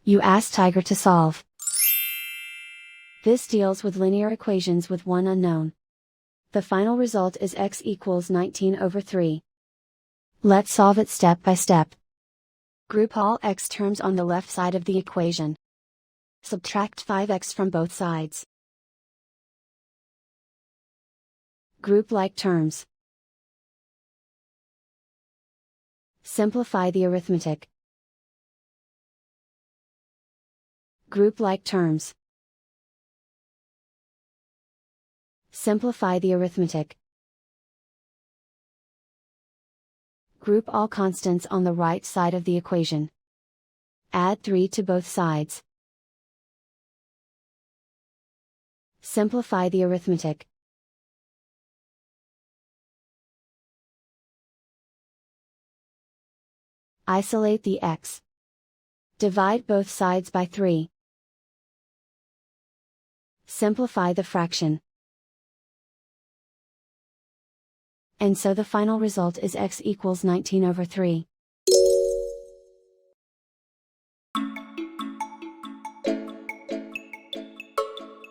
You ask Tiger to solve. This deals with linear equations with one unknown. The final result is x equals 19/3. Let's solve it step by step. Group all x terms on the left side of the equation. Subtract 5x from both sides. Group like terms. Simplify the arithmetic. Group like terms. Simplify the arithmetic. Group all constants on the right side of the equation. Add 3 to both sides. Simplify the arithmetic. Isolate the x. Divide both sides by 3. Simplify the fraction. And so the final result is x equals 19/3.